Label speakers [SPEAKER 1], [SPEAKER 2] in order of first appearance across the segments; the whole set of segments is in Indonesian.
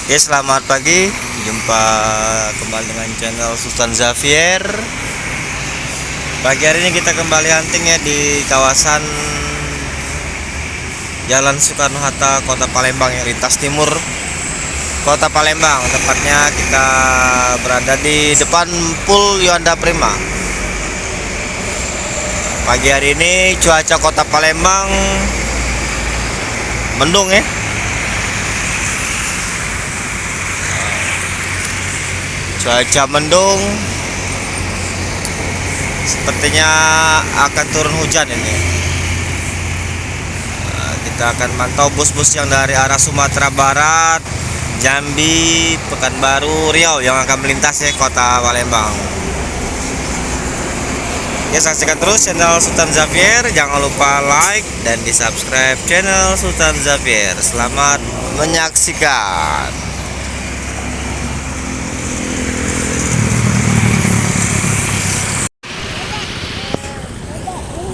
[SPEAKER 1] Oke, selamat pagi. Jumpa kembali dengan channel Sultan Xavier. Pagi hari ini kita kembali hunting ya di kawasan Jalan Soekarno-Hatta, Kota Palembang yang lintas timur Kota Palembang. Tepatnya kita berada di depan Pool Yuanda Prima. Pagi hari ini cuaca Kota Palembang mendung ya. Cuaca mendung, sepertinya akan turun hujan ini. Kita akan mantau bus-bus yang dari arah Sumatera Barat, Jambi, Pekanbaru, Riau yang akan melintas ya Kota Palembang. Ya, saksikan terus channel Sultan Xavier. Jangan lupa like dan di subscribe channel Sultan Xavier. Selamat menyaksikan.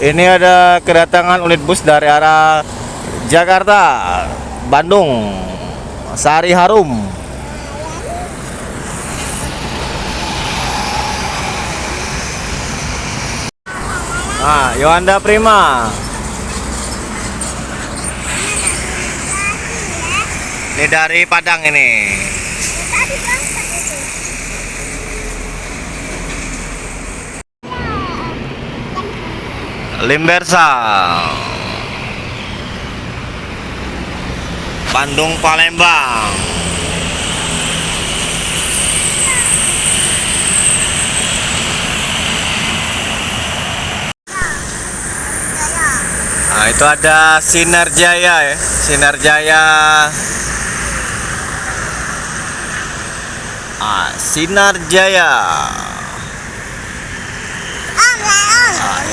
[SPEAKER 1] Ini ada kedatangan unit bus dari arah Jakarta, Bandung, Sari Harum. Nah, Yuanda Prima. Ini dari Padang ini. Limbersa, Bandung Palembang. Nah, itu ada Sinar Jaya ya, Sinar Jaya. Sinar Jaya.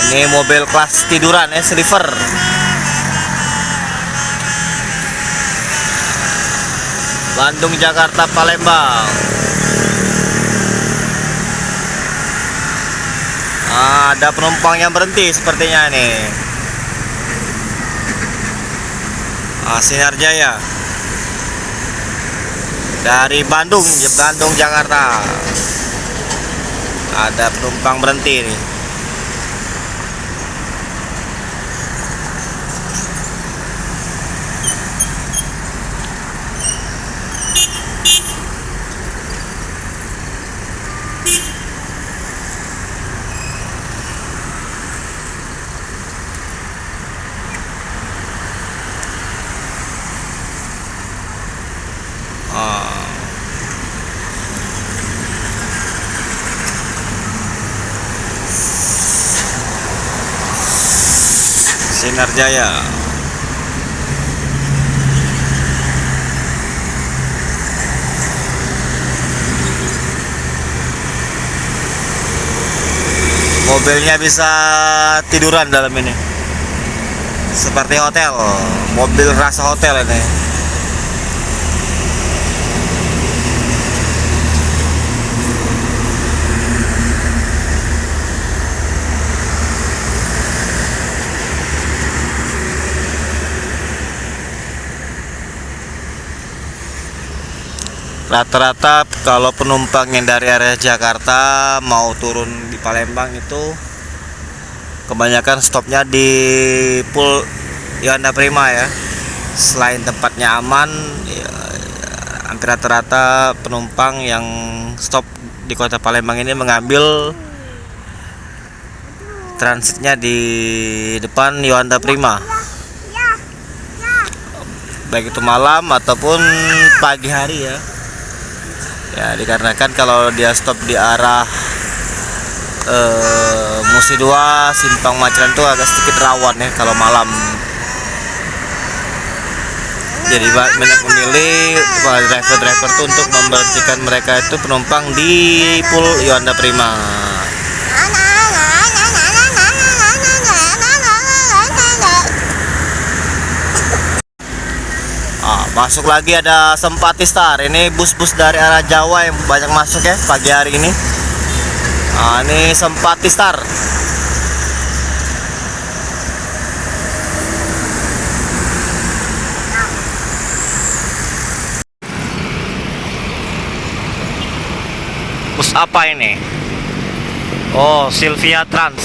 [SPEAKER 1] Ini mobil kelas tiduran ya, sliver. Bandung, Jakarta, Palembang. Ada penumpang yang berhenti sepertinya nih. Sinar Jaya dari Bandung, Jakarta. Ada penumpang berhenti nih. Sinar Jaya. Mobilnya bisa tiduran dalam ini, seperti hotel, mobil rasa hotel ini. Rata-rata kalau penumpang yang dari area Jakarta mau turun di Palembang itu kebanyakan stopnya di Pool Yuanda Prima ya. Selain tempatnya aman ya, hampir rata-rata penumpang yang stop di Kota Palembang ini mengambil transitnya di depan Yuanda Prima, baik itu malam ataupun pagi hari ya. Ya, dikarenakan kalau dia stop di arah Musi 2, Simpang Maceran itu agak sedikit rawan ya kalau malam. Jadi banyak memilih driver-driver tuh untuk memberhentikan mereka itu penumpang di Pool Yuanda Prima. Masuk lagi ada Sempati Star. Ini bus-bus dari arah Jawa yang banyak masuk ya pagi hari ini. Ini Sempati Star. Apa ini? Oh, Sylvia Trans.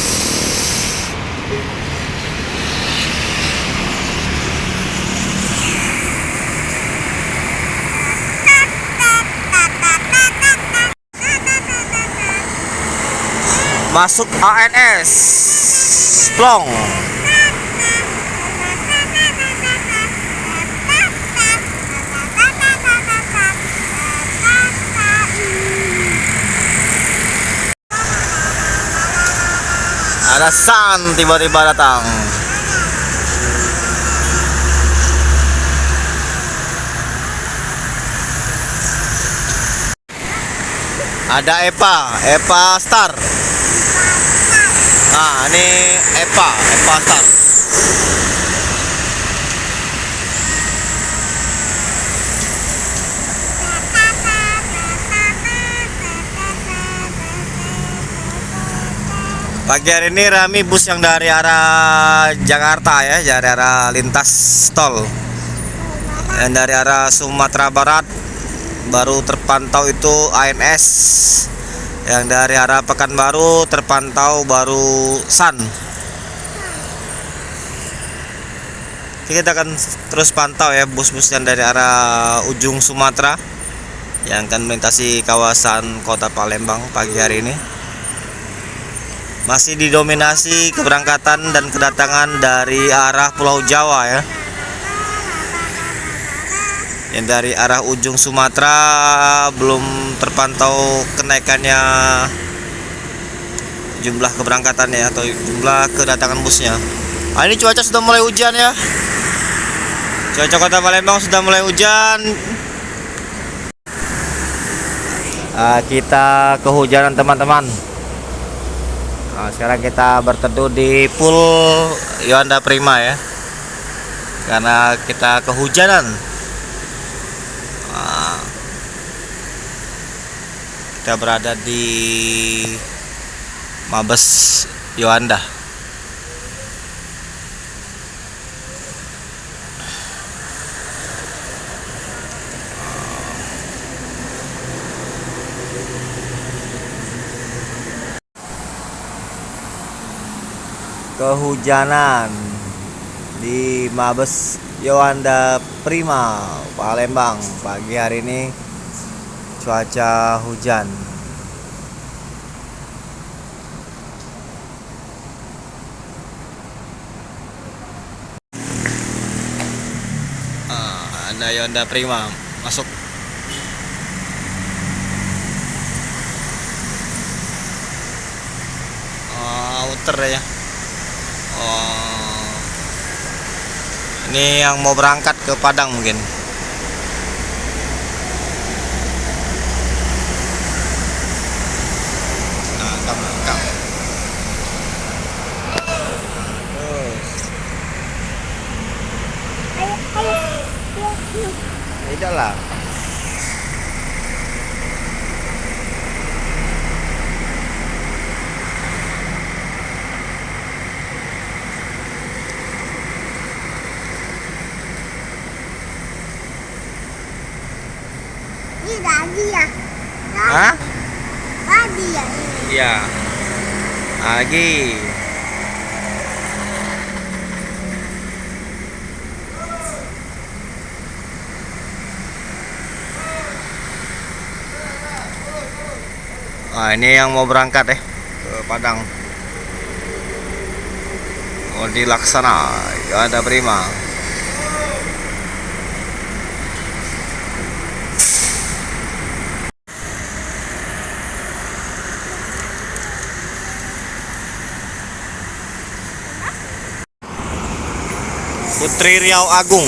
[SPEAKER 1] Masuk ANS Plong. Ada Sun tiba-tiba datang. Ada Epa Star. Nah, ini Epa Star. Pagi hari ini ramai bus yang dari arah Jakarta ya, dari arah lintas tol. Yang dari arah Sumatera Barat baru terpantau itu ANS. Yang dari arah Pekanbaru terpantau baru Sun. Kita akan terus pantau ya bus-bus yang dari arah ujung Sumatera yang akan melintasi kawasan Kota Palembang pagi hari ini. Masih didominasi keberangkatan dan kedatangan dari arah Pulau Jawa ya. Yang dari arah ujung Sumatera belum terpantau kenaikannya jumlah keberangkatannya atau jumlah kedatangan busnya. Nah, ini cuaca sudah mulai hujan ya. Cuaca Kota Palembang sudah mulai hujan. Kita kehujanan teman-teman. Nah, sekarang kita berteduh di pool Yohanda Prima ya, karena kita kehujanan. Nah, kita berada di Mabes Yohanda. Kehujanan di Mabes Yohanda Prima Palembang pagi hari ini, cuaca hujan. Ada Yohanda Prima masuk. Outer ya. Oh, ini yang mau berangkat ke Padang mungkin. Nah, kam. Tidak lah.
[SPEAKER 2] Ini lagi ya?
[SPEAKER 1] Hah?
[SPEAKER 2] Lagi ya ini?
[SPEAKER 1] Iya. Lagi. Nah, ini yang mau berangkat ya ke Padang. Oh, di Laksana Yohanda Prima. Putri Riau Agung.